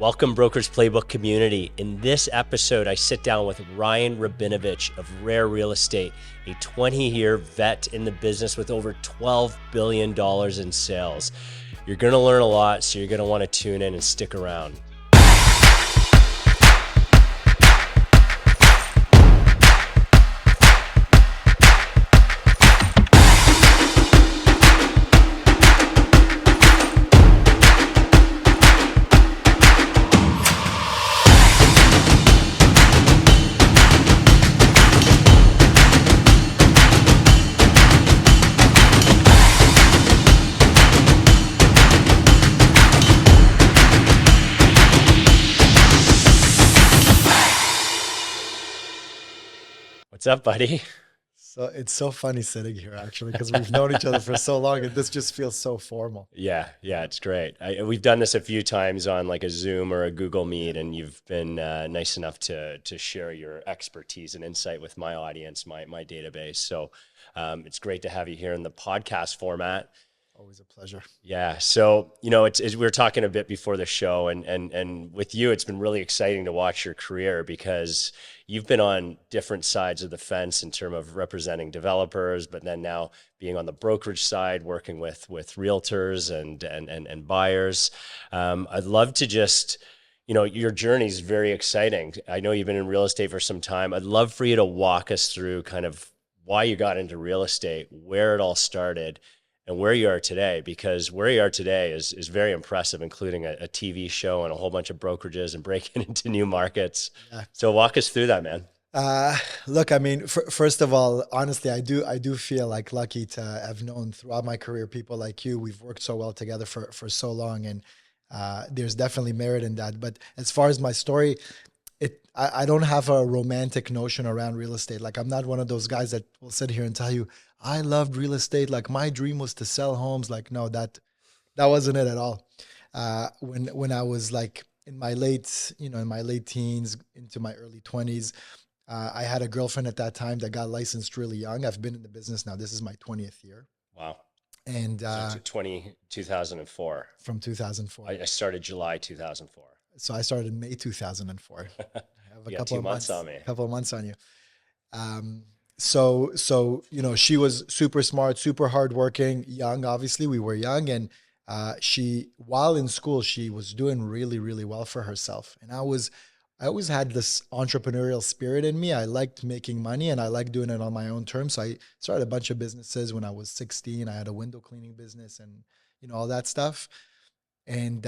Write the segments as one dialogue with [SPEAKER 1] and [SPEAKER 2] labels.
[SPEAKER 1] Welcome, Brokers Playbook community. In this episode, I sit down with Ryan Rabinovich of Rare Real Estate, a 20-year vet in the business with over $12 billion in sales. You're going to learn a lot, so you're going to want to tune in and stick around. What's up, buddy?
[SPEAKER 2] So it's so funny sitting here actually because we've known each other for so long and this just feels so formal.
[SPEAKER 1] Yeah, it's great. We've done this a few times on like a Zoom or a Google Meet, and you've been nice enough to share your expertise and insight with my audience, my database. So it's great to have you here in the podcast format.
[SPEAKER 2] Always a pleasure.
[SPEAKER 1] Yeah. So, it's we were talking a bit before the show, and with you, it's been really exciting to watch your career because you've been on different sides of the fence in terms of representing developers, but then now being on the brokerage side, working with realtors and buyers. I'd love to just, your journey is very exciting. I know you've been in real estate for some time. I'd love for you to walk us through kind of why you got into real estate, where it all started, and where you are today, because where you are today is very impressive, including a TV show and a whole bunch of brokerages and breaking into new markets. Yeah. So walk us through that, man.
[SPEAKER 2] Look, I mean, first of all, honestly, I do feel like lucky to have known throughout my career people like you. We've worked so well together for so long, and there's definitely merit in that. But as far as my story, I don't have a romantic notion around real estate. Like, I'm not one of those guys that will sit here and tell you, I loved real estate. Like, my dream was to sell homes. Like, no, that wasn't it at all. When I was like in my late teens into my early 20s, I had a girlfriend at that time that got licensed really young. I've been in the business now. This is my 20th year.
[SPEAKER 1] Wow.
[SPEAKER 2] And
[SPEAKER 1] so 2004.
[SPEAKER 2] From 2004.
[SPEAKER 1] I started July 2004.
[SPEAKER 2] So I started in May 2004. I have a
[SPEAKER 1] couple of months on me.
[SPEAKER 2] A couple of months on you. So she was super smart, super hardworking, young. Obviously, we were young, and while in school, she was doing really, really well for herself. And I always had this entrepreneurial spirit in me. I liked making money, and I liked doing it on my own terms. So I started a bunch of businesses when I was 16. I had a window cleaning business, and all that stuff. And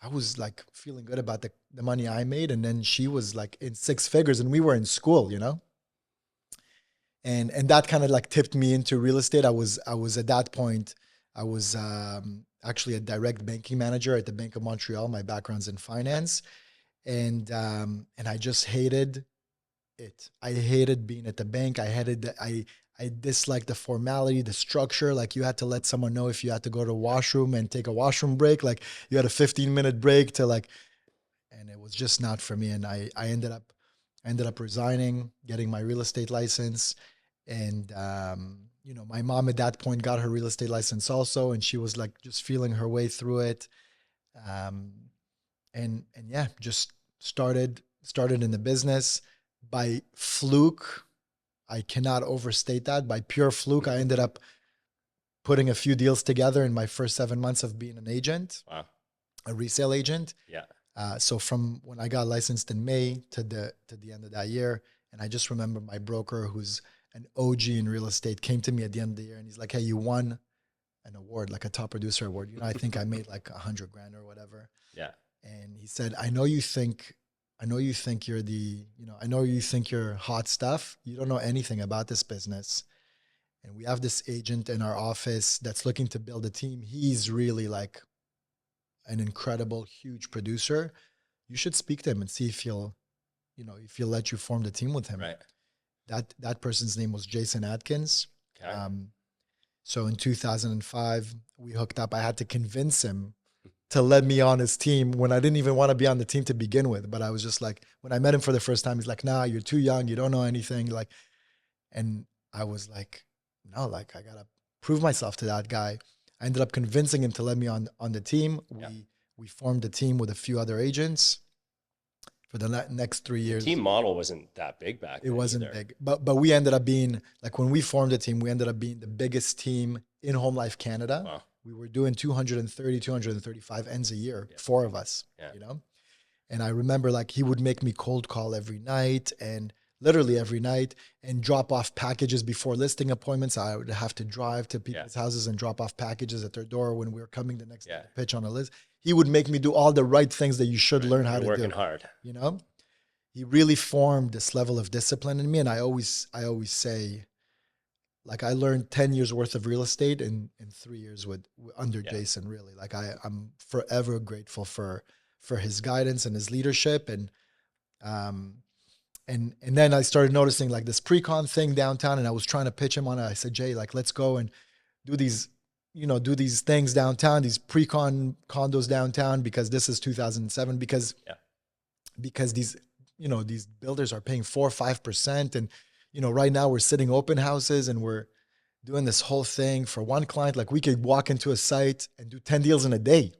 [SPEAKER 2] I was like feeling good about the money I made. And then she was like in six figures and we were in school, and that kind of like tipped me into real estate. I was at that point, I was actually a direct banking manager at the Bank of Montreal. My background's in finance. And I just hated it. I hated being at the bank. I disliked the formality, the structure. Like, you had to let someone know if you had to go to the washroom and take a washroom break. Like, you had a 15-minute break and it was just not for me. And I ended up resigning, getting my real estate license. And, my mom at that point got her real estate license also. And she was like just feeling her way through it. And yeah, just started in the business by fluke. I cannot overstate that. By pure fluke, I ended up putting a few deals together in my first 7 months of being an agent.
[SPEAKER 1] Wow.
[SPEAKER 2] A resale agent.
[SPEAKER 1] Yeah.
[SPEAKER 2] So from when I got licensed in May to the end of that year, and I just remember my broker, who's an OG in real estate, came to me at the end of the year and he's like, "Hey, you won an award, like a top producer award. I think I made like $100,000 or whatever."
[SPEAKER 1] Yeah.
[SPEAKER 2] And he said, I know you think you're I know you think you're hot stuff. You don't know anything about this business. And we have this agent in our office that's looking to build a team. He's really like an incredible, huge producer. You should speak to him and see if he'll let you form the team with him.
[SPEAKER 1] Right.
[SPEAKER 2] That person's name was Jason Atkins.
[SPEAKER 1] Okay.
[SPEAKER 2] So in 2005, we hooked up. I had to convince him to let me on his team when I didn't even want to be on the team to begin with. But I was just like, when I met him for the first time, he's like, "Nah, you're too young. You don't know anything." And I was like, no, I got to prove myself to that guy. I ended up convincing him to let me on the team. We formed a team with a few other agents for the next 3 years.
[SPEAKER 1] Team model wasn't that big back then.
[SPEAKER 2] It wasn't
[SPEAKER 1] either.
[SPEAKER 2] big, but we ended up being, like, when we formed the team, we ended up being the biggest team in Home Life Canada.
[SPEAKER 1] Wow.
[SPEAKER 2] We were doing 230, 235 ends a year, 4 of us, you know? And I remember, like, he would make me cold call every night, and literally every night, and drop off packages before listing appointments. I would have to drive to people's houses and drop off packages at their door when we were coming the next day to pitch on a list. He would make me do all the right things that you should learn how to do.
[SPEAKER 1] Working hard.
[SPEAKER 2] You know? He really formed this level of discipline in me. And I always say, like, I learned 10 years worth of real estate in 3 years under Jason, really. Like, I'm forever grateful for his guidance and his leadership. And then I started noticing, like, this pre-con thing downtown, and I was trying to pitch him on it. I said, Jay, like, let's go and do these things downtown, these pre-con condos downtown, because this is 2007, because these, these builders are paying 4 or 5%. And, right now we're sitting open houses and we're doing this whole thing for one client. Like, we could walk into a site and do 10 deals in a day.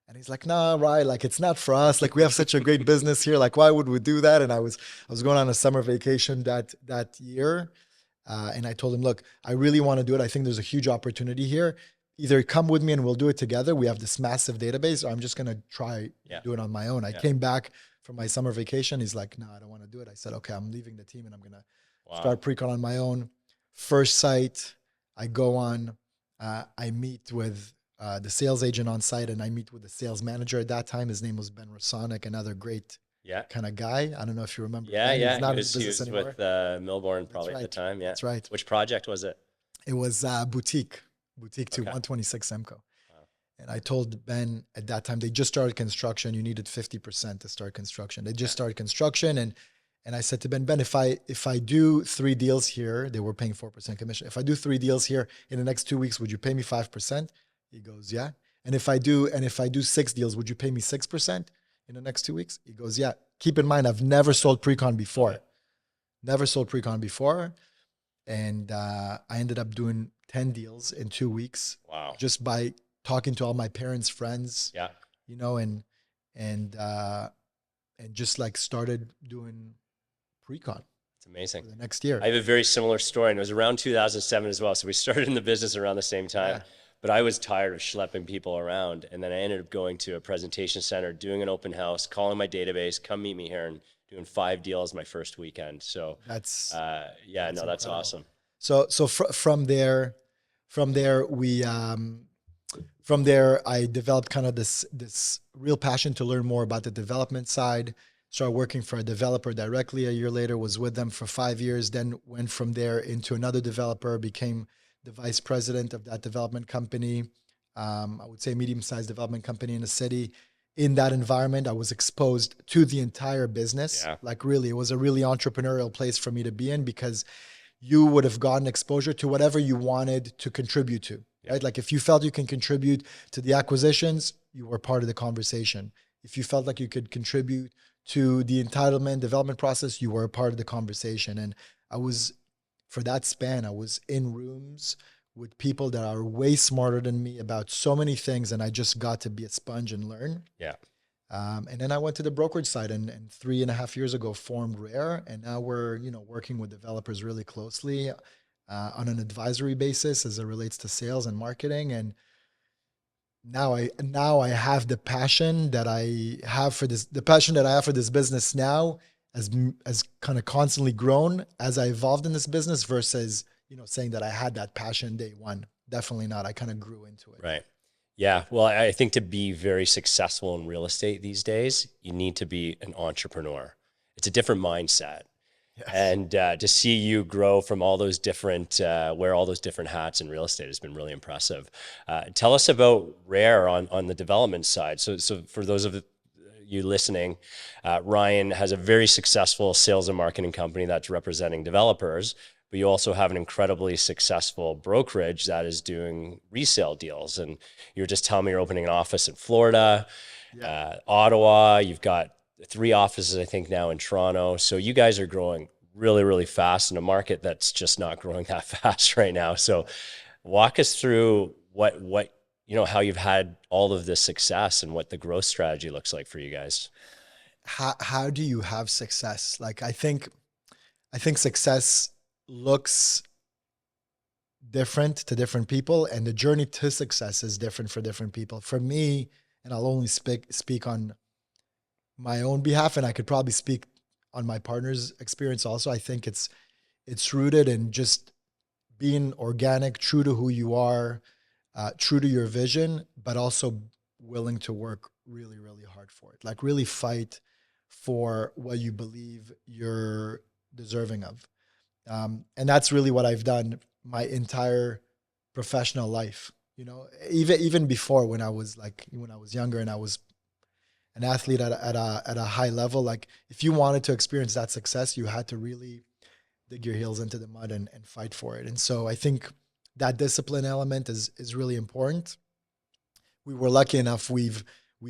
[SPEAKER 2] And he's like, nah, right. Like, it's not for us. Like, we have such a great business here. Like, why would we do that? And I was going on a summer vacation that year. And I told him, look, I really want to do it. I think there's a huge opportunity here. Either come with me and we'll do it together. We have this massive database, or I'm just going to try do it on my own. I came back from my summer vacation. He's like, no, I don't want to do it. I said, okay, I'm leaving the team and I'm going to start pre-con on my own. First site, I go on, I meet with the sales agent on site, and I meet with the sales manager at that time. His name was Ben Rossonic, another great kind of guy. I don't know if you remember.
[SPEAKER 1] He's not in business anymore. With Milbourne probably at the time. Yeah,
[SPEAKER 2] that's right.
[SPEAKER 1] Which project was it?
[SPEAKER 2] It was Boutique 2, 126 Simcoe. Wow. And I told Ben at that time, they just started construction. You needed 50% to start construction. They just started construction, and I said to Ben, if I do 3 deals here, they were paying 4% commission. If I do 3 deals here in the next 2 weeks, would you pay me 5%? He goes, yeah. And if I do 6 deals, would you pay me 6% in the next 2 weeks? He goes, yeah. Keep in mind, I've never sold pre-con before. And I ended up doing 10 deals in 2 weeks.
[SPEAKER 1] Wow.
[SPEAKER 2] Just by talking to all my parents' friends. Yeah. And just, like, started doing pre-con.
[SPEAKER 1] It's amazing.
[SPEAKER 2] For the next year.
[SPEAKER 1] I have a very similar story, and it was around 2007 as well. So we started in the business around the same time. Yeah. But I was tired of schlepping people around. And then I ended up going to a presentation center, doing an open house, calling my database, come meet me here, and doing 5 deals my first weekend. So that's awesome. So from there, I developed kind of this real passion to learn more about the development side. Started working for a developer directly. A year later, was with them for 5 years. Then went from there into another developer, became the vice president of that development company. I would say medium-sized development company in the city. In that environment, I was exposed to the entire business. Yeah. Like, really, it was a really entrepreneurial place for me to be in, because you would have gotten exposure to whatever you wanted to contribute to, right? Like, if you felt you can contribute to the acquisitions, you were part of the conversation. If you felt like you could contribute to the entitlement development process, you were a part of the conversation. And for that span, I was in rooms with people that are way smarter than me about so many things, and I just got to be a sponge and learn. Yeah. And then I went to the brokerage side, and 3.5 years ago formed Rare, and now we're working with developers really closely on an advisory basis as it relates to sales and marketing. And now I have the passion that I have for this. The passion that I have for this business now as kind of constantly grown as I evolved in this business, versus saying that I had that passion day one. Definitely not. I kind of grew into it. Right. Yeah. Well, I think to be very successful in real estate these days, you need to be an entrepreneur. It's a different mindset. Yes. And to see you grow from all those different, wear all those different hats in real estate has been really impressive. Tell us about Rare on the development side. So for those of you listening, Ryan has a very successful sales and marketing company that's representing developers, but you also have an incredibly successful brokerage that is doing resale deals. And you were just telling me you're opening an office in Florida, Ottawa. You've got 3 offices, I think, now in Toronto. So you guys are growing really, really fast in a market that's just not growing that fast right now. So walk us through what how you've had all of this success and what the growth strategy looks like for you guys.
[SPEAKER 2] How do you have success? Like, I think success looks different to different people, and the journey to success is different for different people. For me, and I'll only speak on my own behalf, and I could probably speak on my partner's experience also. I think it's rooted in just being organic, true to who you are, true to your vision, but also willing to work really, really hard for it. Like, really fight for what you believe you're deserving of. And that's really what I've done my entire professional life. Even before, when I was younger and I was an athlete at a high level, like, if you wanted to experience that success, you had to really dig your heels into the mud and fight for it. And so I think that discipline element is really important. We were lucky enough, we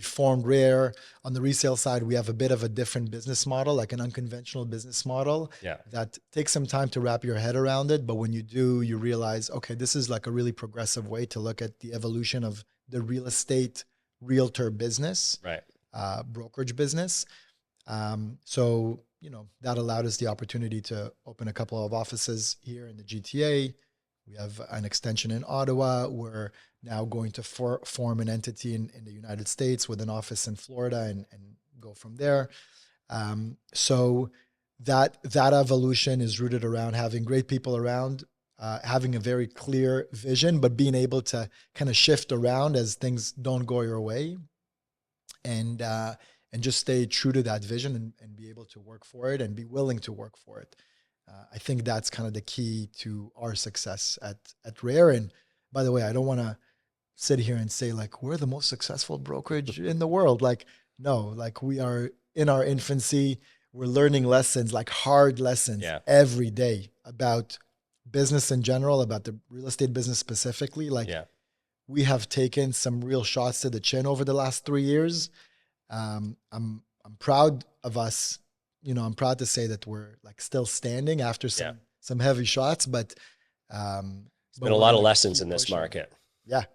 [SPEAKER 2] formed Rare. On the resale side, we have a bit of a different business model, like an unconventional business model
[SPEAKER 1] Yeah.
[SPEAKER 2] that takes some time to wrap your head around it. But when you do, you realize, okay, this is like a really progressive way to look at the evolution of the real estate realtor business,
[SPEAKER 1] Right.
[SPEAKER 2] brokerage business. So, that allowed us the opportunity to open a couple of offices here in the GTA. We have an extension in Ottawa. We're now going to form an entity in the United States with an office in Florida and go from there. So that evolution is rooted around having great people around, having a very clear vision, but being able to kind of shift around as things don't go your way, and just stay true to that vision and be able to work for it and be willing to work for it. I think that's kind of the key to our success at Rare. And by the way, I don't want to sit here and say like we're the most successful brokerage in the world. Like, no, like, we are in our infancy. We're learning lessons, like hard lessons,
[SPEAKER 1] Yeah.
[SPEAKER 2] every day about business in general, about the real estate business specifically. Like,
[SPEAKER 1] Yeah.
[SPEAKER 2] we have taken some real shots to the chin over the last 3 years. I'm proud of us. I'm proud to say that we're like still standing after
[SPEAKER 1] Yeah.
[SPEAKER 2] some heavy shots, but
[SPEAKER 1] It's been a lot of lessons in this market.
[SPEAKER 2] Yeah,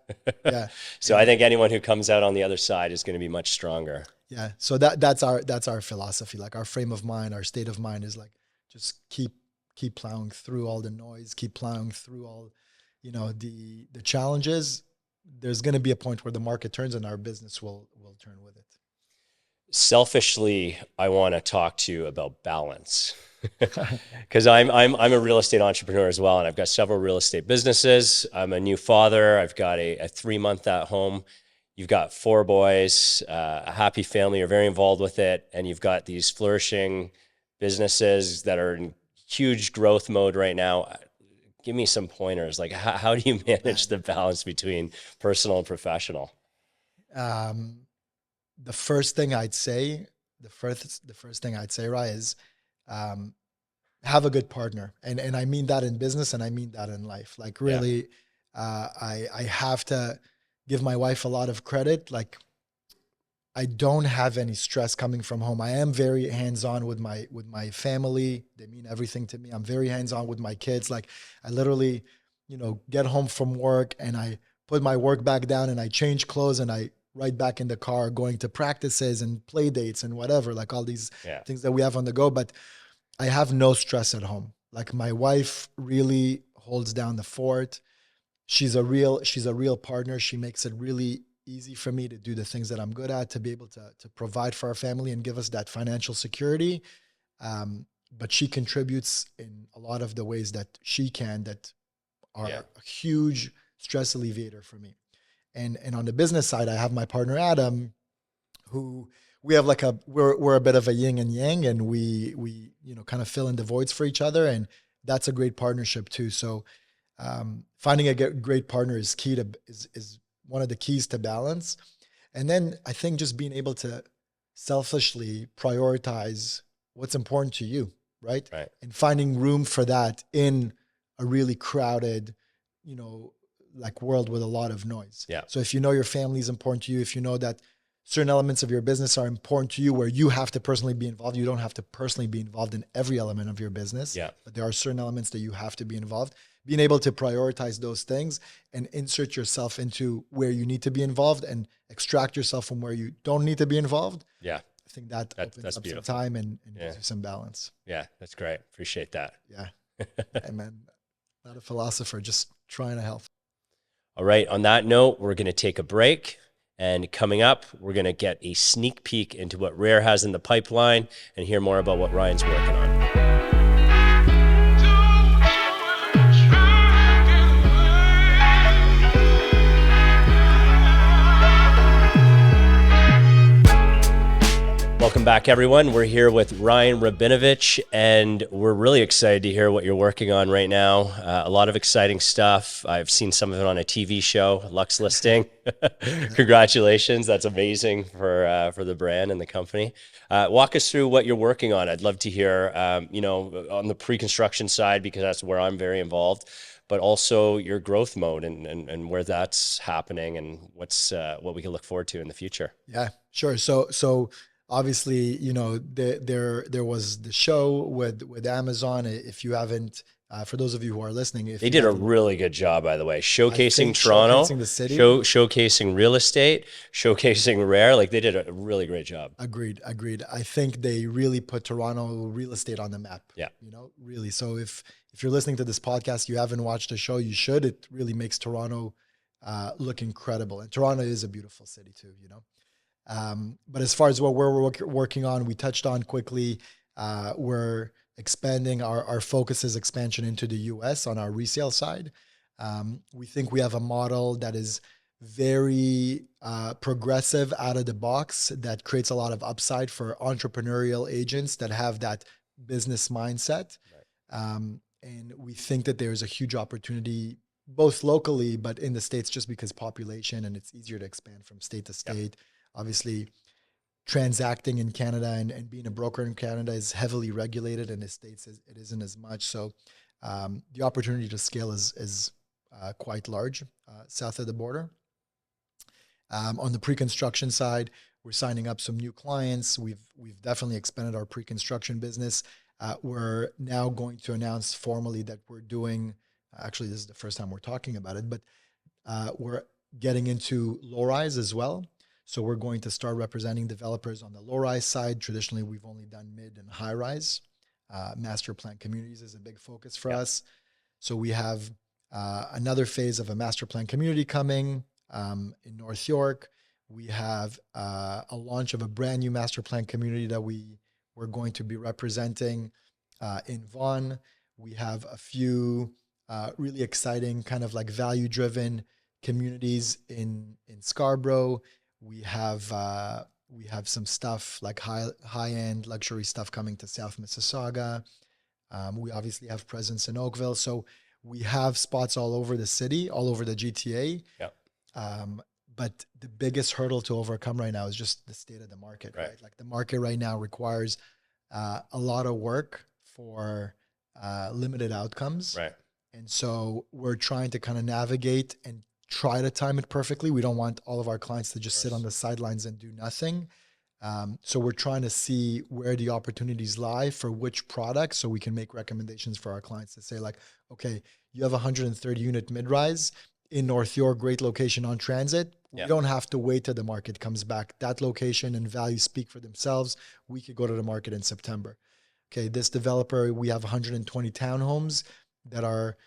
[SPEAKER 2] yeah.
[SPEAKER 1] So I think anyone who comes out on the other side is going to be much stronger.
[SPEAKER 2] Yeah. So that's our philosophy. Like, our frame of mind, our state of mind is like, just keep plowing through all the noise, keep plowing through all, the challenges. There's going to be a point where the market turns and our business will turn with it.
[SPEAKER 1] Selfishly, I want to talk to you about balance because I'm a real estate entrepreneur as well, and I've got several real estate businesses. I'm a new father. I've got a 3-month at home. You've got 4 boys, a happy family. You're very involved with it, and you've got these flourishing businesses that are in huge growth mode right now. Give me some pointers. Like, how do you manage the balance between personal and professional?
[SPEAKER 2] The first thing I'd say, Ryan, is have a good partner, and I mean that in business, and I mean that in life. Like, really, I have to give my wife a lot of credit. Like, I don't have any stress coming from home. I am very hands-on with my family. They mean everything to me. I'm very hands-on with my kids. Like, I literally, get home from work and I put my work back down and I change clothes and I right back in the car, going to practices and play dates and whatever, like all these things that we have on the go. But I have no stress at home. Like, my wife really holds down the fort. She's a real partner. She makes it really easy for me to do the things that I'm good at, to be able to provide for our family and give us that financial security. But she contributes in a lot of the ways that she can, that are a huge stress alleviator for me. And on the business side, I have my partner Adam, who we have like we're a bit of a yin and yang, and we kind of fill in the voids for each other, and that's a great partnership too. So finding a great partner is is one of the keys to balance. And then I think just being able to selfishly prioritize what's important to you, right? And finding room for that in a really crowded, like, world with a lot of noise.
[SPEAKER 1] Yeah.
[SPEAKER 2] So if your family is important to you, if you know that certain elements of your business are important to you, where you have to personally be involved, you don't have to personally be involved in every element of your business, but there are certain elements that you have to be involved. being able to prioritize those things and insert yourself into where you need to be involved and extract yourself from where you don't need to be involved.
[SPEAKER 1] Yeah.
[SPEAKER 2] I think that opens
[SPEAKER 1] That's
[SPEAKER 2] up
[SPEAKER 1] beautiful.
[SPEAKER 2] some time and gives you some balance.
[SPEAKER 1] Yeah. That's great. Appreciate that.
[SPEAKER 2] Yeah. Hey, man, not a philosopher, just trying to help.
[SPEAKER 1] All right. On that note, we're going to take a break. And coming up, we're going to get a sneak peek into what Rare has in the pipeline and hear more about what Ryan's working on. Welcome back, everyone. We're here with Ryan Rabinovich, and we're really excited to hear what you're working on right now. A lot of exciting stuff. I've seen some of it on a TV show, Lux Listing. Congratulations. That's amazing for the brand and the company. Walk us through what you're working on. I'd love to hear, on the pre-construction side, because that's where I'm very involved, but also your growth mode and where that's happening and what we can look forward to in the future.
[SPEAKER 2] Yeah, sure. So obviously, there was the show with Amazon. If you haven't, for those of you who are listening, if
[SPEAKER 1] they did a really good job, by the way, showcasing
[SPEAKER 2] Toronto, showcasing the city,
[SPEAKER 1] showcasing real estate, showcasing Rare. Like, they did a really great job.
[SPEAKER 2] Agreed. I think they really put Toronto real estate on the map.
[SPEAKER 1] Yeah,
[SPEAKER 2] really. So if you're listening to this podcast, you haven't watched the show, you should. It really makes Toronto look incredible, and Toronto is a beautiful city too. But as far as what we're working on, we touched on quickly. We're expanding our focus is expansion into the US on our resale side. We think we have a model that is very progressive out of the box that creates a lot of upside for entrepreneurial agents that have that business mindset. Right. And we think that there's a huge opportunity both locally, but in the States, just because population and it's easier to expand from state to state. Yep. Obviously, transacting in Canada and being a broker in Canada is heavily regulated. In the States, it isn't as much. So the opportunity to scale is quite large south of the border. On the pre-construction side, we're signing up some new clients. We've definitely expanded our pre-construction business. We're now going to announce formally that we're doing, actually this is the first time we're talking about it, but we're getting into low-rise as well. So we're going to start representing developers on the low-rise side. Traditionally, we've only done mid and high-rise. Master plan communities is a big focus for us. So we have another phase of a master plan community coming in North York. We have a launch of a brand new master plan community that we're going to be representing in Vaughan. We have a few really exciting kind of like value-driven communities in Scarborough. We have some stuff like high-end luxury stuff coming to South Mississauga. We obviously have presence in Oakville. So we have spots all over the city, all over the GTA. Yep. But the biggest hurdle to overcome right now is just the state of the market, right? Like the market right now requires a lot of work for limited outcomes. Right. And so we're trying to kind of navigate and try to time it perfectly. We don't want all of our clients to just sit on the sidelines and do nothing. So we're trying to see where the opportunities lie for which products, so we can make recommendations for our clients to say like, okay, you have a 130 unit mid-rise in North York, great location on transit. Yeah. We don't have to wait till the market comes back. That location and value speak for themselves. We could go to the market in September. Okay, this developer, we have 120 townhomes that are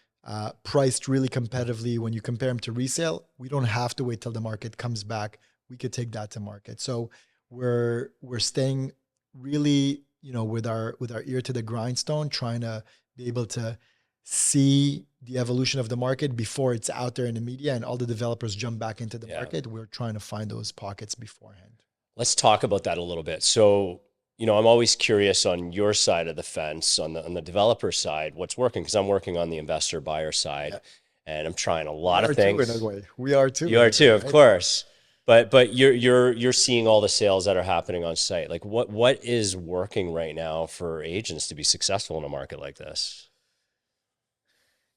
[SPEAKER 2] priced really competitively. When you compare them to resale, we don't have to wait till the market comes back. We could take that to market. So we're staying really, with our ear to the grindstone, trying to be able to see the evolution of the market before it's out there in the media and all the developers jump back into the market. We're trying to find those pockets beforehand. Let's talk about that a little bit. So, I'm always curious on your side of the fence, on the developer side, what's working, because I'm working on the investor buyer side, and I'm trying a lot of things. In a way. We are too. You are too, of course. But you're seeing all the sales that are happening on site. Like what is working right now for agents to be successful in a market like this?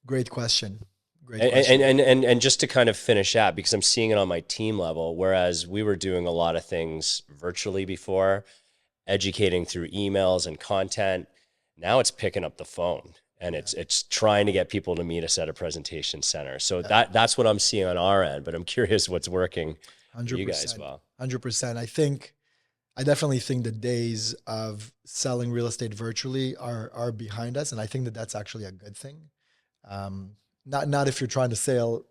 [SPEAKER 2] Great question. And just to kind of finish out, because I'm seeing it on my team level, whereas we were doing a lot of things virtually before, educating through emails and content. Now it's picking up the phone
[SPEAKER 1] and it's trying to get people to meet us at a presentation center. So that's what I'm seeing on our end, but I'm curious what's working for you guys
[SPEAKER 2] 100%.
[SPEAKER 1] well.
[SPEAKER 2] 100%. I definitely think the days of selling real estate virtually are behind us, and I think that that's actually a good thing. Not if you're trying to sell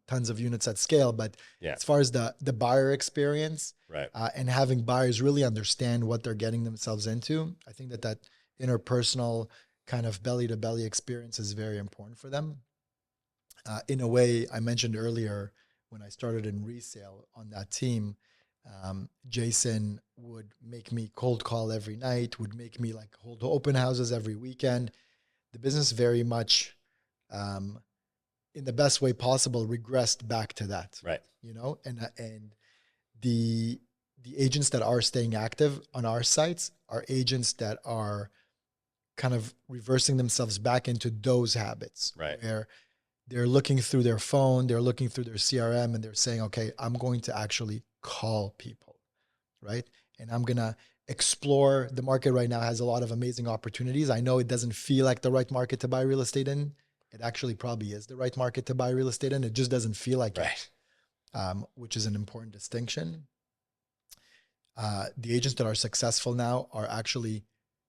[SPEAKER 2] tons of units at scale, but
[SPEAKER 1] Yeah.
[SPEAKER 2] as far as the buyer experience,
[SPEAKER 1] Right.
[SPEAKER 2] and having buyers really understand what they're getting themselves into, I think that interpersonal kind of belly to belly experience is very important for them. In a way, I mentioned earlier when I started in resale on that team, Jason would make me cold call every night, would make me like hold open houses every weekend. The business very much, in the best way possible, regressed back to that.
[SPEAKER 1] Right.
[SPEAKER 2] And the agents that are staying active on our sites are agents that are kind of reversing themselves back into those habits,
[SPEAKER 1] Right.
[SPEAKER 2] where they're looking through their phone, they're looking through their CRM, and they're saying, okay, I'm going to actually call people, right? And I'm going to explore. The market right now has a lot of amazing opportunities. I know it doesn't feel like the right market to buy real estate in. It actually probably is the right market to buy real estate in. It just doesn't feel like
[SPEAKER 1] Right.
[SPEAKER 2] it, which is an important distinction. The agents that are successful now are actually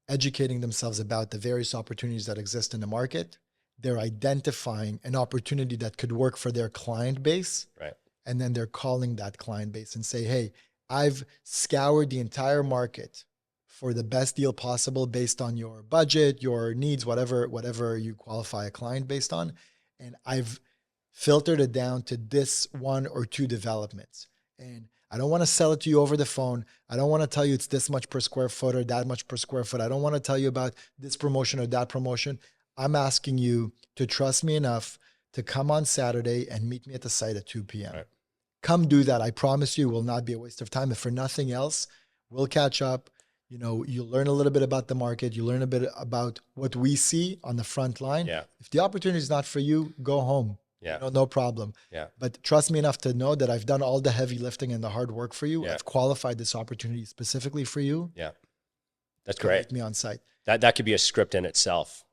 [SPEAKER 2] educating themselves about the various opportunities that exist in the market. They're identifying an opportunity that could work for their client base.
[SPEAKER 1] Right.
[SPEAKER 2] And then they're calling that client base and say, hey, I've scoured the entire market for the best deal possible based on your budget, your needs, whatever you qualify a client based on. And I've filtered it down to this one or two developments. And I don't want to sell it to you over the phone. I don't want to tell you it's this much per square foot or that much per square foot. I don't want to tell you about this promotion or that promotion. I'm asking you to trust me enough to come on Saturday and meet me at the site at 2 p.m.
[SPEAKER 1] Right.
[SPEAKER 2] Come do that. I promise you it will not be a waste of time. If for nothing else, we'll catch up. You'll learn a little bit about the market. You learn a bit about what we see on the front line.
[SPEAKER 1] Yeah.
[SPEAKER 2] If the opportunity is not for you, go home.
[SPEAKER 1] Yeah.
[SPEAKER 2] No problem.
[SPEAKER 1] Yeah.
[SPEAKER 2] But trust me enough to know that I've done all the heavy lifting and the hard work for you.
[SPEAKER 1] Yeah.
[SPEAKER 2] I've qualified this opportunity specifically for you.
[SPEAKER 1] Yeah. That's
[SPEAKER 2] Come
[SPEAKER 1] great.
[SPEAKER 2] meet me on site.
[SPEAKER 1] That could be a script in itself.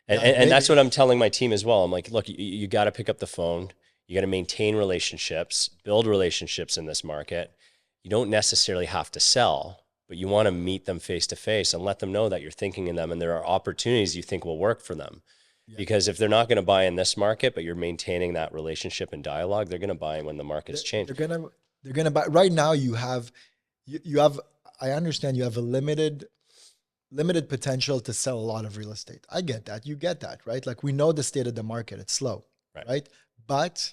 [SPEAKER 1] And,
[SPEAKER 2] Yeah,
[SPEAKER 1] and that's
[SPEAKER 2] maybe.
[SPEAKER 1] what I'm telling my team as well. I'm like, look, you got to pick up the phone. You got to maintain relationships, build relationships in this market. You don't necessarily have to sell, but you want to meet them face to face and let them know that you're thinking of them and there are opportunities you think will work for them. Yeah. Because if they're not going to buy in this market, but you're maintaining that relationship and dialogue, they're going to buy when the market's changed.
[SPEAKER 2] They're gonna buy. Right now, you have. I understand you have a limited potential to sell a lot of real estate. I get that. You get that, right? Like, we know the state of the market. It's slow, right? But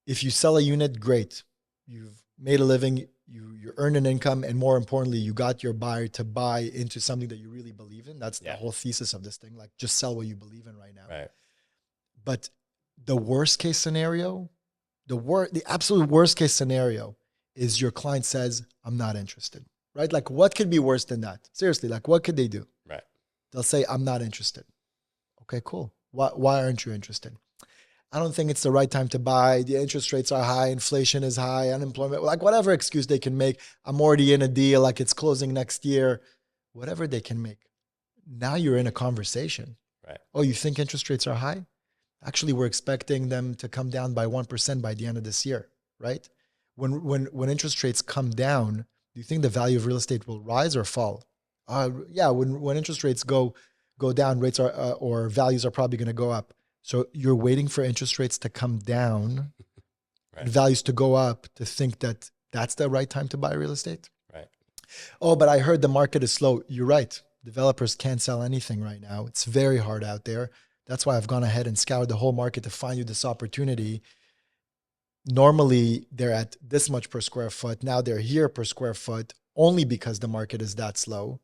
[SPEAKER 2] if you sell a unit, great. You've made a living, you earn an income, and more importantly, you got your buyer to buy into something that you really believe in. That's the whole thesis of this thing. Like, just sell what you believe in right now.
[SPEAKER 1] Right.
[SPEAKER 2] But the worst case scenario, the absolute worst case scenario is your client says, I'm not interested. Right? Like, what could be worse than that? Seriously, like, what could they do?
[SPEAKER 1] Right.
[SPEAKER 2] They'll say, I'm not interested. Okay, cool. Why aren't you interested? I don't think it's the right time to buy. The interest rates are high. Inflation is high. Unemployment, like whatever excuse they can make. I'm already in a deal. Like, it's closing next year. Whatever they can make. Now you're in a conversation.
[SPEAKER 1] Right.
[SPEAKER 2] Oh, you think interest rates are high? Actually, we're expecting them to come down by 1% by the end of this year, right? When interest rates come down, do you think the value of real estate will rise or fall? Yeah, when interest rates go down, rates are or values are probably going to go up. So you're waiting for interest rates to come down, right, and values to go up to think that that's the right time to buy real estate?
[SPEAKER 1] Right.
[SPEAKER 2] Oh, but I heard the market is slow. You're right. Developers can't sell anything right now. It's very hard out there. That's why I've gone ahead and scoured the whole market to find you this opportunity. Normally, they're at this much per square foot. Now they're here per square foot only because the market is that slow.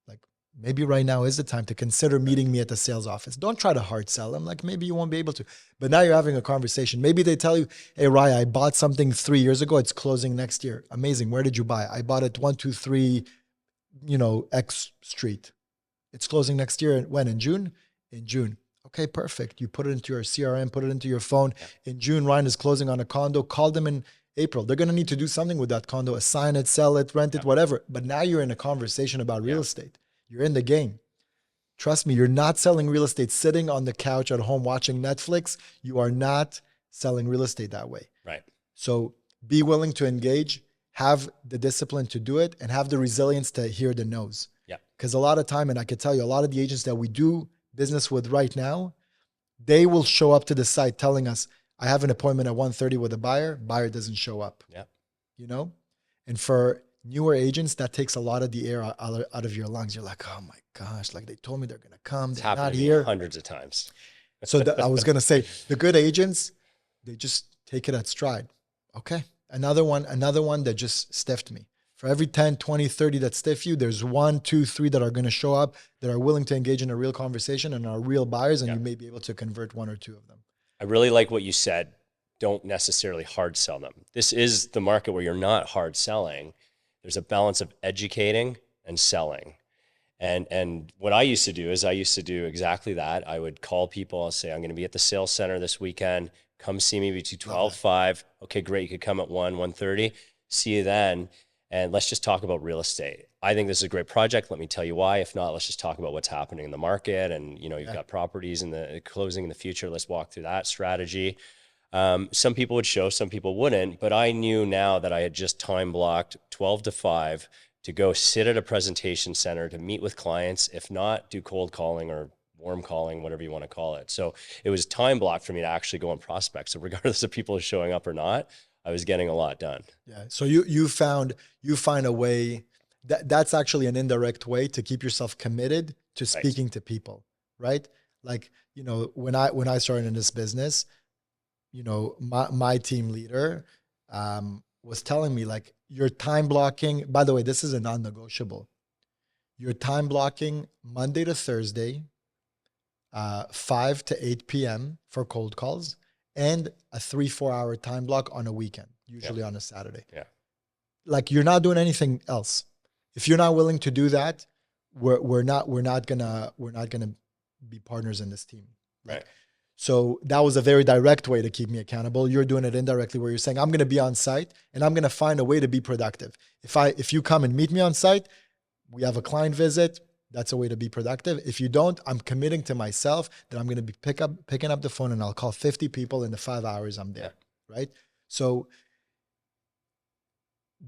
[SPEAKER 2] Like, maybe right now is the time to consider meeting me at the sales office. Don't try to hard sell them. Like, maybe you won't be able to. But now you're having a conversation. Maybe they tell you, hey, Ryan, I bought something 3 years ago. It's closing next year. Amazing. Where did you buy? I bought it 123, X Street. It's closing next year. When? In June? In June. Okay, perfect. You put it into your CRM, put it into your phone. In June, Ryan is closing on a condo. Call them in April. They're going to need to do something with that condo, assign it, sell it, rent it, whatever. But now you're in a conversation about real estate. You're in the game. Trust me, you're not selling real estate sitting on the couch at home watching Netflix. You are not selling real estate that way.
[SPEAKER 1] Right.
[SPEAKER 2] So be willing to engage, have the discipline to do it, and have the resilience to hear the no's.
[SPEAKER 1] Yeah.
[SPEAKER 2] Because a lot of time, and I can tell you, a lot of the agents that we do business with right now, they will show up to the site telling us, I have an appointment at 1:30 with a buyer doesn't show up.
[SPEAKER 1] Yeah.
[SPEAKER 2] You know? And for newer agents, that takes a lot of the air out of your lungs. You're like, oh my gosh, like they told me they're going to come.
[SPEAKER 1] It's
[SPEAKER 2] they're
[SPEAKER 1] happened
[SPEAKER 2] not
[SPEAKER 1] to me
[SPEAKER 2] here.
[SPEAKER 1] hundreds of times.
[SPEAKER 2] So I was going to say, the good agents, they just take it at stride. Okay. Another one that just stiffed me. For every 10, 20, 30 that stiff you, there's 1, 2, 3 that are going to show up, that are willing to engage in a real conversation and are real buyers, and you may be able to convert 1 or 2 of them.
[SPEAKER 1] I really like what you said. Don't necessarily hard sell them. This is the market where you're not hard selling. There's a balance of educating and selling. And what I used to do is I used to do exactly that. I would call people and say, I'm going to be at the sales center this weekend. Come see me between 12 and 5. Okay, great. You could come at 1:30. See you then. And let's just talk about real estate. I think this is a great project. Let me tell you why. If not, let's just talk about what's happening in the market. And, you know, you've got properties in the closing in the future. Let's walk through that strategy. Some people would show, some people wouldn't, but I knew now that I had just time blocked 12 to 5 to go sit at a presentation center to meet with clients. If not, do cold calling or warm calling, whatever you want to call it. So it was time blocked for me to actually go on prospect. So regardless of people showing up or not, I was getting a lot done.
[SPEAKER 2] Yeah. So you find a way that's actually an indirect way to keep yourself committed to speaking to people, right? Like, you know, when I started in this business, you know, my team leader was telling me, like, your time blocking, by the way, this is a non-negotiable. Your time blocking Monday to Thursday, 5 to 8 p.m. for cold calls, and a 3-4 hour time block on a weekend, usually on a Saturday.
[SPEAKER 1] Yeah.
[SPEAKER 2] Like, you're not doing anything else. If you're not willing to do that, we're not gonna be partners in this team.
[SPEAKER 1] Right.
[SPEAKER 2] So that was a very direct way to keep me accountable. You're doing it indirectly, where you're saying, I'm going to be on site and I'm going to find a way to be productive. If you come and meet me on site, we have a client visit. That's a way to be productive. If you don't, I'm committing to myself that I'm going to be picking up the phone and I'll call 50 people in the 5 hours I'm there. Yeah. Right. So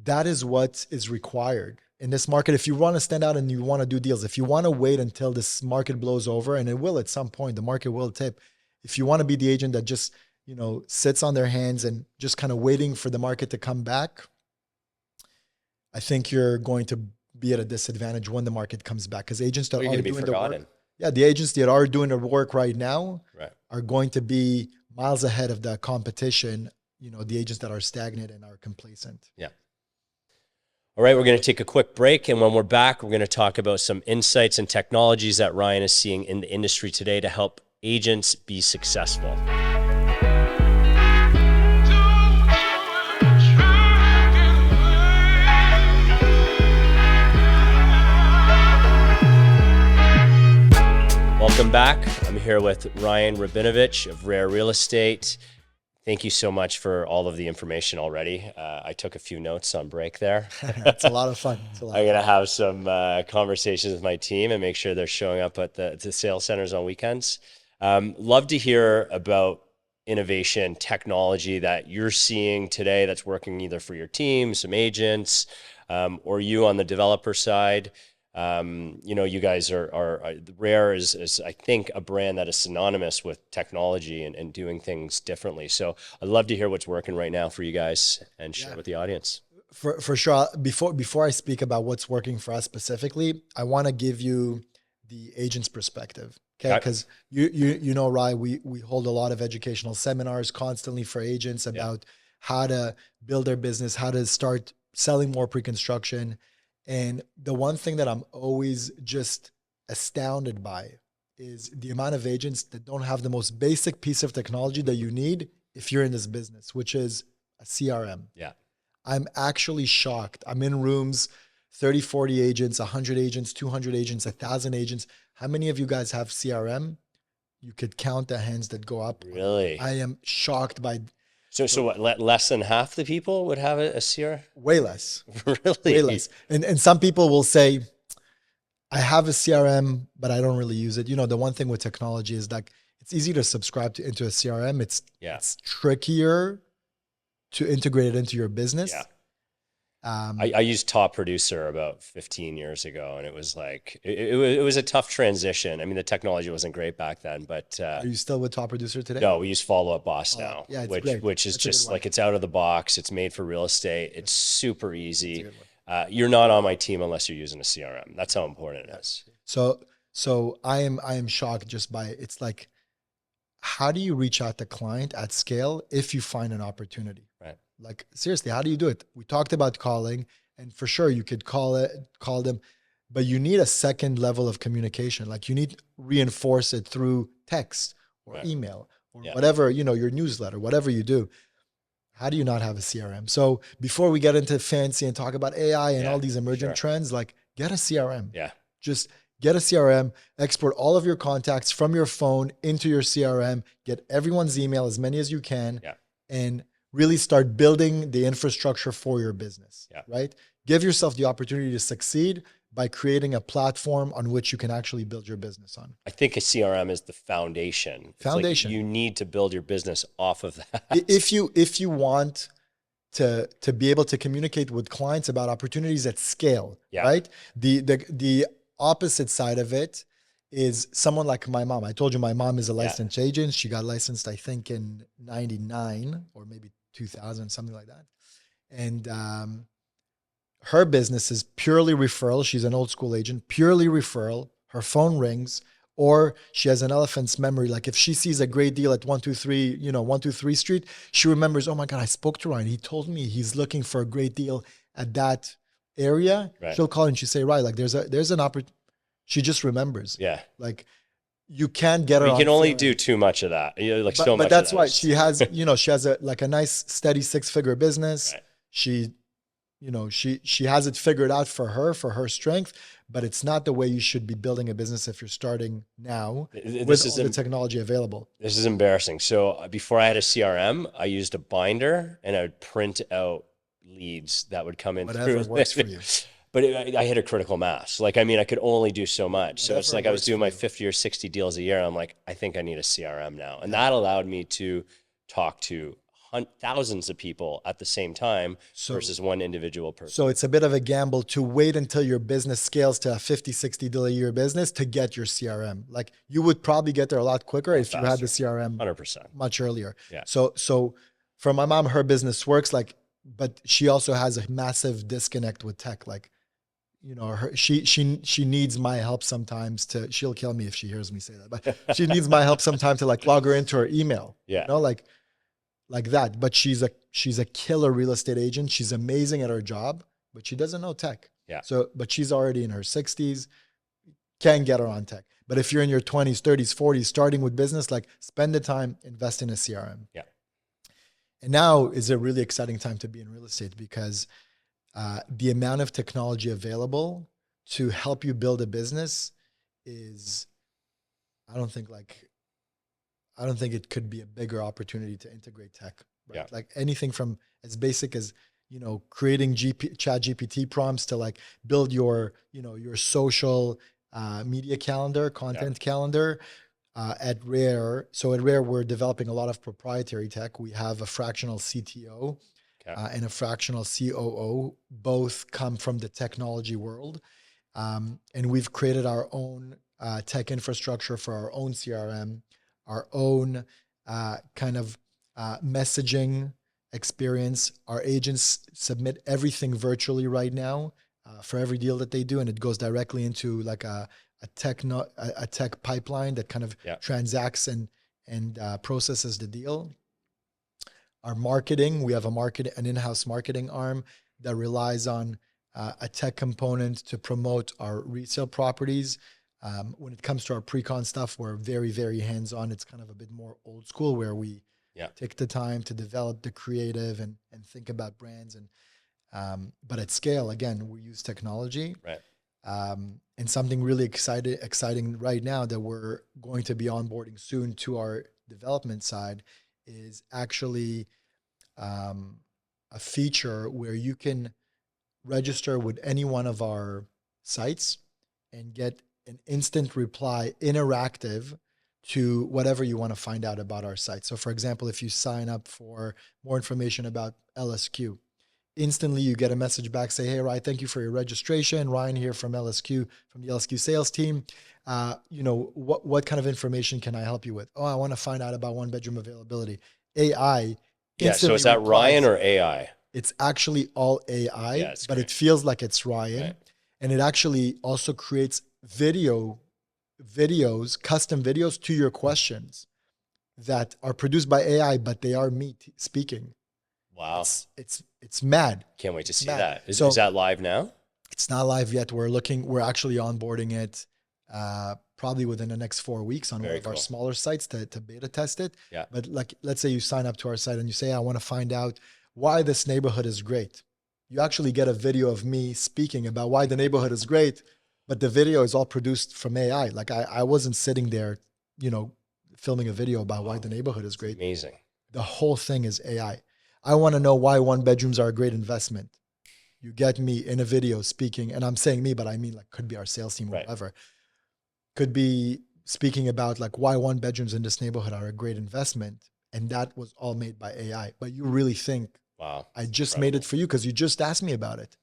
[SPEAKER 2] that is what is required in this market. If you want to stand out and you want to do deals, if you want to wait until this market blows over, and it will at some point, the market will tip. If you want to be the agent that just, you know, sits on their hands and just kind of waiting for the market to come back, I think you're going to be at a disadvantage when the market comes back, because agents that are doing the work, the agents that are doing the work right now are going to be miles ahead of the competition, you know, the agents that are stagnant and are complacent.
[SPEAKER 1] Yeah. All right, we're going to take a quick break, and when we're back, we're going to talk about some insights and technologies that Ryan is seeing in the industry today to help agents be successful. Welcome back. I'm here with Ryan Rabinovich of Rare Real Estate. Thank you so much for all of the information already. I took a few notes on break there.
[SPEAKER 2] It's a lot of fun. I'm
[SPEAKER 1] going to have some conversations with my team and make sure they're showing up at the sales centers on weekends. Love to hear about innovation, technology that you're seeing today that's working either for your team, some agents, or you on the developer side. You know, you guys are Rare is I think a brand that is synonymous with technology and doing things differently. So I'd love to hear what's working right now for you guys and share with the audience.
[SPEAKER 2] For sure. Before I speak about what's working for us specifically, I want to give you the agent's perspective. Okay. Because you know, Ryan, we hold a lot of educational seminars constantly for agents about how to build their business, how to start selling more pre-construction. And the one thing that I'm always just astounded by is the amount of agents that don't have the most basic piece of technology that you need if you're in this business, which is a CRM.
[SPEAKER 1] Yeah.
[SPEAKER 2] I'm actually shocked. I'm in rooms, 30, 40 agents, 100 agents, 200 agents, 1,000 agents. How many of you guys have CRM? You could count the hands that go up.
[SPEAKER 1] Really?
[SPEAKER 2] I am shocked by...
[SPEAKER 1] So what, less than half the people would have a CRM?
[SPEAKER 2] Way less.
[SPEAKER 1] Really?
[SPEAKER 2] Way less. And some people will say, I have a CRM, but I don't really use it. You know, the one thing with technology is like it's easy to subscribe to into a CRM.
[SPEAKER 1] Yeah.
[SPEAKER 2] It's trickier to integrate it into your
[SPEAKER 1] Yeah.
[SPEAKER 2] business.
[SPEAKER 1] I used Top Producer about 15 years ago, and it was like it was a tough transition. I mean, the technology wasn't great back then, but
[SPEAKER 2] Are you still with Top Producer today?
[SPEAKER 1] no, we use Follow Up Boss
[SPEAKER 2] Follow up.
[SPEAKER 1] now,
[SPEAKER 2] Yeah, it's
[SPEAKER 1] which
[SPEAKER 2] great.
[SPEAKER 1] is
[SPEAKER 2] That's a good
[SPEAKER 1] just
[SPEAKER 2] one.
[SPEAKER 1] like it's out of the box. It's made for real estate. It's
[SPEAKER 2] That's
[SPEAKER 1] super
[SPEAKER 2] a
[SPEAKER 1] easy.
[SPEAKER 2] good one.
[SPEAKER 1] You're not on my team unless you're using a CRM. That's how important it
[SPEAKER 2] Yeah.
[SPEAKER 1] is.
[SPEAKER 2] So I am shocked just by it's like how do you reach out to client at scale if you find an opportunity?
[SPEAKER 1] Right.
[SPEAKER 2] Like seriously, how do you do it? We talked about calling, and for sure you could call them, but you need a second level of communication. Like you need to reinforce it through text or
[SPEAKER 1] Right.
[SPEAKER 2] email or
[SPEAKER 1] Yeah.
[SPEAKER 2] whatever, you know, your newsletter, whatever you do. How do you not have a CRM? So before we get into fancy and talk about AI and all
[SPEAKER 1] Yeah.
[SPEAKER 2] these emerging
[SPEAKER 1] Sure.
[SPEAKER 2] trends, like get a CRM.
[SPEAKER 1] Yeah.
[SPEAKER 2] Just get a CRM, export all of your contacts from your phone into your CRM, get everyone's email, as many as you can,
[SPEAKER 1] Yeah.
[SPEAKER 2] and really start building the infrastructure for your business,
[SPEAKER 1] Yeah.
[SPEAKER 2] right? Give yourself the opportunity to succeed by creating a platform on which you can actually build your business on.
[SPEAKER 1] I think a CRM is the foundation. It's like
[SPEAKER 2] Foundation.
[SPEAKER 1] you need to build your business off of that.
[SPEAKER 2] If you want to be able to communicate with clients about opportunities at scale,
[SPEAKER 1] Yeah.
[SPEAKER 2] right? The opposite side of it is someone like my mom. I told you my mom is a
[SPEAKER 1] Yeah.
[SPEAKER 2] licensed agent. She got licensed, I think, in 99 or maybe 2000, something like that. And her business is purely referral. She's an old school agent, purely referral. Her phone rings, or she has an elephant's memory. Like if she sees a great deal at 123, 123 Street, she remembers, oh my God, I spoke to Ryan. He told me he's looking for a great deal at that area.
[SPEAKER 1] Right.
[SPEAKER 2] She'll call and she say, right, like there's an opportunity. She just remembers.
[SPEAKER 1] Yeah.
[SPEAKER 2] Like you can't get her
[SPEAKER 1] We
[SPEAKER 2] on
[SPEAKER 1] can only
[SPEAKER 2] CRM.
[SPEAKER 1] do too much of that. You know, like so
[SPEAKER 2] But
[SPEAKER 1] much
[SPEAKER 2] that's
[SPEAKER 1] of that
[SPEAKER 2] why
[SPEAKER 1] is-
[SPEAKER 2] she has, she has a nice steady 6-figure business.
[SPEAKER 1] Right.
[SPEAKER 2] She she has it figured out for her strength, but it's not the way you should be building a business if you're starting now with all the technology available.
[SPEAKER 1] This is embarrassing. So before I had a CRM, I used a binder and I would print out leads that would come in
[SPEAKER 2] Whatever
[SPEAKER 1] through.
[SPEAKER 2] works for you.
[SPEAKER 1] But I hit a critical mass. Like, I mean, I could only do so much. So it's
[SPEAKER 2] Whatever
[SPEAKER 1] like I was
[SPEAKER 2] works
[SPEAKER 1] doing
[SPEAKER 2] for
[SPEAKER 1] my
[SPEAKER 2] you.
[SPEAKER 1] 50 or 60 deals a year. I'm like, I think I need a CRM now. And that allowed me to talk to thousands of people at the same time versus one individual person.
[SPEAKER 2] So it's a bit of a gamble to wait until your business scales to a 50, 60 deal a year business to get your CRM. Like you would probably get there a lot quicker if you had the CRM
[SPEAKER 1] 100%.
[SPEAKER 2] much earlier.
[SPEAKER 1] Yeah.
[SPEAKER 2] So for my mom, her business works like, but she also has a massive disconnect with tech. Like, she needs my help sometimes she'll kill me if she hears me say that, but she needs my help sometimes to like log her into her email.
[SPEAKER 1] Yeah.
[SPEAKER 2] Like that. But she's a killer real estate agent. She's amazing at her job, but she doesn't know tech.
[SPEAKER 1] Yeah.
[SPEAKER 2] But she's already in her 60s, can get her on tech. But if you're in your 20s, 30s, 40s, starting with business, like spend the time, invest in a CRM.
[SPEAKER 1] Yeah.
[SPEAKER 2] And now is a really exciting time to be in real estate because the amount of technology available to help you build a business is, I don't think it could be a bigger opportunity to integrate tech. Right?
[SPEAKER 1] Yeah.
[SPEAKER 2] Like anything from as basic as, creating chat GPT prompts to like build your social media calendar, content calendar at Rare. So at Rare, we're developing a lot of proprietary tech. We have a fractional CTO and a fractional COO. Both come from the technology world. And we've created our own tech infrastructure for our own CRM, our own kind of messaging experience. Our agents submit everything virtually right now for every deal that they do, and it goes directly into like a tech pipeline that kind of transacts and processes the deal. Our marketing, we have an in-house marketing arm that relies on a tech component to promote our resale properties. When it comes to our pre-con stuff, we're very, very hands-on. It's kind of a bit more old school where we take the time to develop the creative and think about brands. But at scale, again, we use technology.
[SPEAKER 1] Right.
[SPEAKER 2] And something really exciting right now that we're going to be onboarding soon to our development side is actually a feature where you can register with any one of our sites and get an instant reply, interactive, to whatever you want to find out about our site. So for example, if you sign up for more information about LSQ, instantly you get a message back, say, hey, Ryan, thank you for your registration. Ryan here from LSQ, from the LSQ sales team. What kind of information can I help you with? Oh, I want to find out about one bedroom availability. AI
[SPEAKER 1] Yeah. So
[SPEAKER 2] instantly
[SPEAKER 1] is that Ryan
[SPEAKER 2] replies.
[SPEAKER 1] or AI?
[SPEAKER 2] It's actually all
[SPEAKER 1] Yeah,
[SPEAKER 2] AI,
[SPEAKER 1] it's
[SPEAKER 2] but
[SPEAKER 1] great.
[SPEAKER 2] it feels like it's Ryan.
[SPEAKER 1] Right.
[SPEAKER 2] And it actually also creates videos, custom videos to your questions that are produced by AI, but they are me speaking.
[SPEAKER 1] Wow.
[SPEAKER 2] It's mad.
[SPEAKER 1] Can't wait to
[SPEAKER 2] It's
[SPEAKER 1] see
[SPEAKER 2] mad.
[SPEAKER 1] that. Is
[SPEAKER 2] So
[SPEAKER 1] that live now?
[SPEAKER 2] it's not live yet. We're actually onboarding it probably within the next 4 weeks on one
[SPEAKER 1] Very
[SPEAKER 2] of our
[SPEAKER 1] cool.
[SPEAKER 2] smaller sites to beta test it.
[SPEAKER 1] Yeah.
[SPEAKER 2] But like, let's say you sign up to our site and you say, I want to find out why this neighborhood is great. You actually get a video of me speaking about why the neighborhood is great, but the video is all produced from AI. Like I wasn't sitting there, filming a video about why
[SPEAKER 1] Wow.
[SPEAKER 2] the neighborhood is
[SPEAKER 1] It's
[SPEAKER 2] great.
[SPEAKER 1] amazing.
[SPEAKER 2] The whole thing is AI. I want to know why one bedrooms are a great investment. You get me in a video speaking, and I'm saying me, but I mean like could be our sales team or
[SPEAKER 1] Right.
[SPEAKER 2] whatever. Could be speaking about like why one bedrooms in this neighborhood are a great investment. And that was all made by AI. But you really think
[SPEAKER 1] Wow.
[SPEAKER 2] I
[SPEAKER 1] It's
[SPEAKER 2] just made
[SPEAKER 1] incredible.
[SPEAKER 2] it for you because you just asked me about it,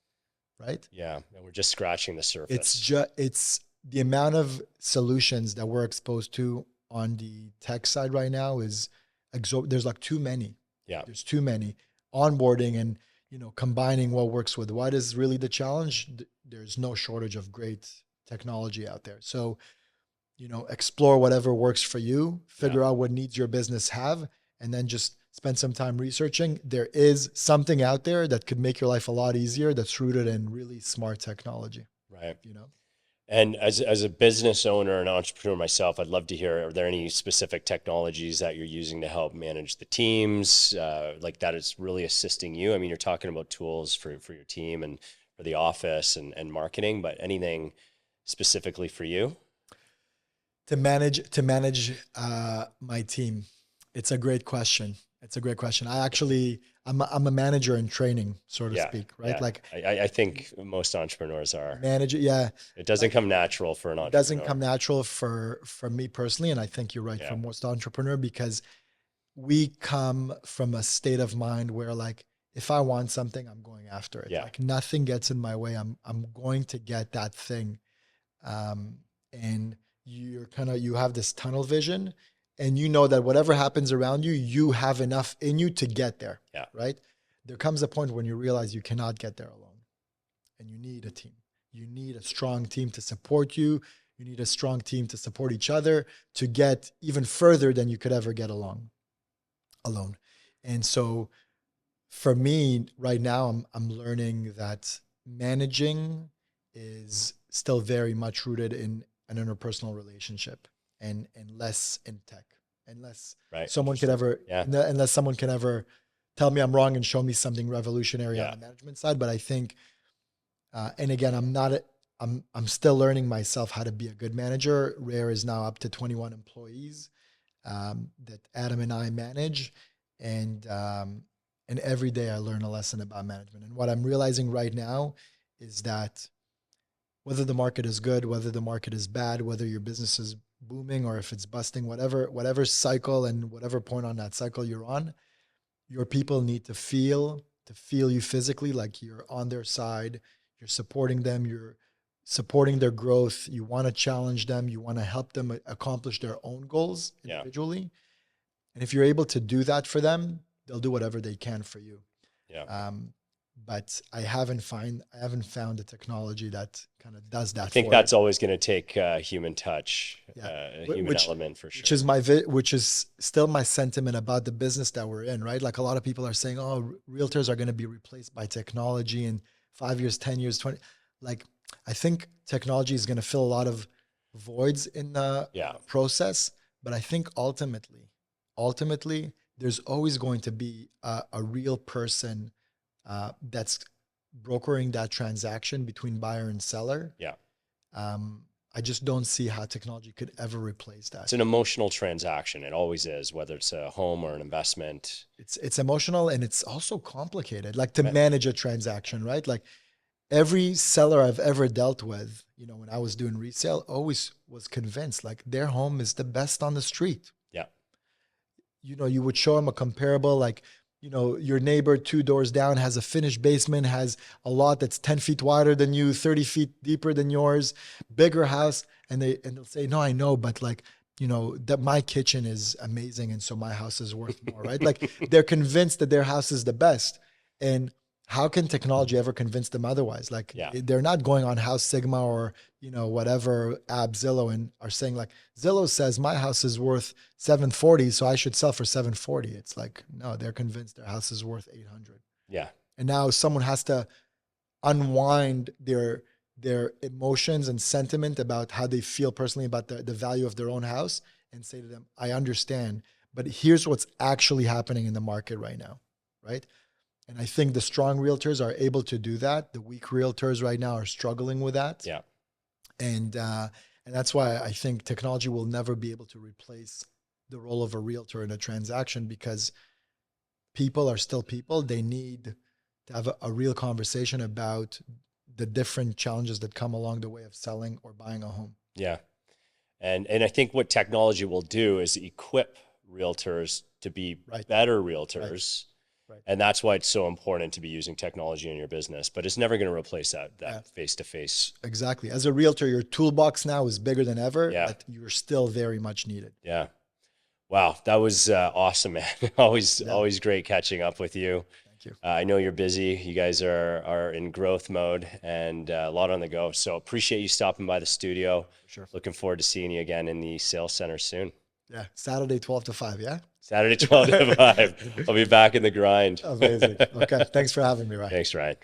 [SPEAKER 2] right?
[SPEAKER 1] Yeah. And we're just scratching the surface.
[SPEAKER 2] It's the amount of solutions that we're exposed to on the tech side right now is there's like too many.
[SPEAKER 1] Yeah.
[SPEAKER 2] There's too many. Onboarding and combining what works with what is really the challenge. There's no shortage of great technology out there. So, explore whatever works for you, figure out what needs your business have, and then just spend some time researching. There is something out there that could make your life a lot easier that's rooted in really smart technology,
[SPEAKER 1] Right.
[SPEAKER 2] you know?
[SPEAKER 1] And as a business owner and entrepreneur myself, I'd love to hear, are there any specific technologies that you're using to help manage the teams, like that is really assisting you? I mean, you're talking about tools for your team and for the office and marketing, but anything specifically for you?
[SPEAKER 2] To manage my team, it's a great question. It's a great question. I'm a manager in training, so to
[SPEAKER 1] Yeah.
[SPEAKER 2] speak, right?
[SPEAKER 1] Yeah.
[SPEAKER 2] Like
[SPEAKER 1] I think most entrepreneurs are.
[SPEAKER 2] manager, yeah.
[SPEAKER 1] It doesn't come natural for an
[SPEAKER 2] It doesn't
[SPEAKER 1] entrepreneur.
[SPEAKER 2] come natural for me personally, and I think you're right
[SPEAKER 1] Yeah.
[SPEAKER 2] for most entrepreneur because we come from a state of mind where like if I want something, I'm going after it.
[SPEAKER 1] Yeah.
[SPEAKER 2] Like nothing gets in my way. I'm going to get that thing. And you have this tunnel vision, and you know that whatever happens around you, you have enough in you to get there.
[SPEAKER 1] Yeah.
[SPEAKER 2] Right. There comes a point when you realize you cannot get there alone, and you need a team. You need a strong team to support you. You need a strong team to support each other to get even further than you could ever get alone. And so for me right now, I'm learning that managing is still very much rooted in an interpersonal relationship and less in tech, unless
[SPEAKER 1] Right.
[SPEAKER 2] someone could ever,
[SPEAKER 1] Yeah.
[SPEAKER 2] unless someone can ever tell me I'm wrong and show me something revolutionary on
[SPEAKER 1] Yeah.
[SPEAKER 2] the management side. But I think, and again, I'm still learning myself how to be a good manager. Rare is now up to 21 employees that Adam and I manage, and every day I learn a lesson about management. And what I'm realizing right now is that whether the market is good, whether the market is bad, whether your business is booming or if it's busting, whatever cycle and whatever point on that cycle you're on, your people need to feel you physically, like you're on their side, you're supporting them, you're supporting their growth, you want to challenge them, you want to help them accomplish their own goals
[SPEAKER 1] Yeah.
[SPEAKER 2] individually. And if you're able to do that for them, they'll do whatever they can for you.
[SPEAKER 1] Yeah.
[SPEAKER 2] But I haven't found a technology that kind of does that.
[SPEAKER 1] I think
[SPEAKER 2] for
[SPEAKER 1] that's
[SPEAKER 2] it.
[SPEAKER 1] always going to take human touch,
[SPEAKER 2] Yeah.
[SPEAKER 1] a human element for sure.
[SPEAKER 2] Which is still my sentiment about the business that we're in, right? Like a lot of people are saying, oh, realtors are going to be replaced by technology in 5 years, 10 years, 20. Like, I think technology is going to fill a lot of voids in the process. But I think ultimately, there's always going to be a real person that's brokering that transaction between buyer and seller.
[SPEAKER 1] Yeah.
[SPEAKER 2] I just don't see how technology could ever replace that.
[SPEAKER 1] It's an emotional transaction. It always is, whether it's a home or an investment.
[SPEAKER 2] It's emotional, and it's also complicated, like to manage a transaction, right? Like every seller I've ever dealt with, you know, when I was doing resale, always was convinced like their home is the best on the street.
[SPEAKER 1] Yeah.
[SPEAKER 2] You know, you would show them a comparable, like, you know, your neighbor 2 doors down has a finished basement, has a lot that's 10 feet wider than you, 30 feet deeper than yours, bigger house. And they'll say, no, I know, but like, you know, that my kitchen is amazing. And so my house is worth more, right? Like they're convinced that their house is the best. And how can technology ever convince them otherwise? Like
[SPEAKER 1] Yeah.
[SPEAKER 2] they're not going on House Sigma or, you know, whatever app Zillow and are saying like Zillow says my house is worth 740, so I should sell for 740. It's like, no, they're convinced their house is worth 800.
[SPEAKER 1] Yeah.
[SPEAKER 2] And now someone has to unwind their emotions and sentiment about how they feel personally about the value of their own house and say to them, I understand, but here's what's actually happening in the market right now, right? And I think the strong realtors are able to do that. The weak realtors right now are struggling with that.
[SPEAKER 1] Yeah.
[SPEAKER 2] And that's why I think technology will never be able to replace the role of a realtor in a transaction, because people are still people. They need to have a real conversation about the different challenges that come along the way of selling or buying a home.
[SPEAKER 1] Yeah. And I think what technology will do is equip realtors to be better realtors. Right. And that's why it's so important to be using technology in your business, but it's never going to replace that face-to-face.
[SPEAKER 2] Exactly. As a realtor, your toolbox now is bigger than ever, but you're still very much needed.
[SPEAKER 1] Yeah. Wow. That was awesome, man. Always great catching up with you.
[SPEAKER 2] Thank you.
[SPEAKER 1] I know you're busy. You guys are in growth mode and a lot on the go. So appreciate you stopping by the studio.
[SPEAKER 2] Sure.
[SPEAKER 1] Looking forward to seeing you again in the sales center soon.
[SPEAKER 2] Yeah. Saturday, 12 to 5. Yeah.
[SPEAKER 1] Saturday, 12 to 5. I'll be back in the grind.
[SPEAKER 2] Amazing. Okay. Thanks for having me, Ryan.
[SPEAKER 1] Thanks, Ryan.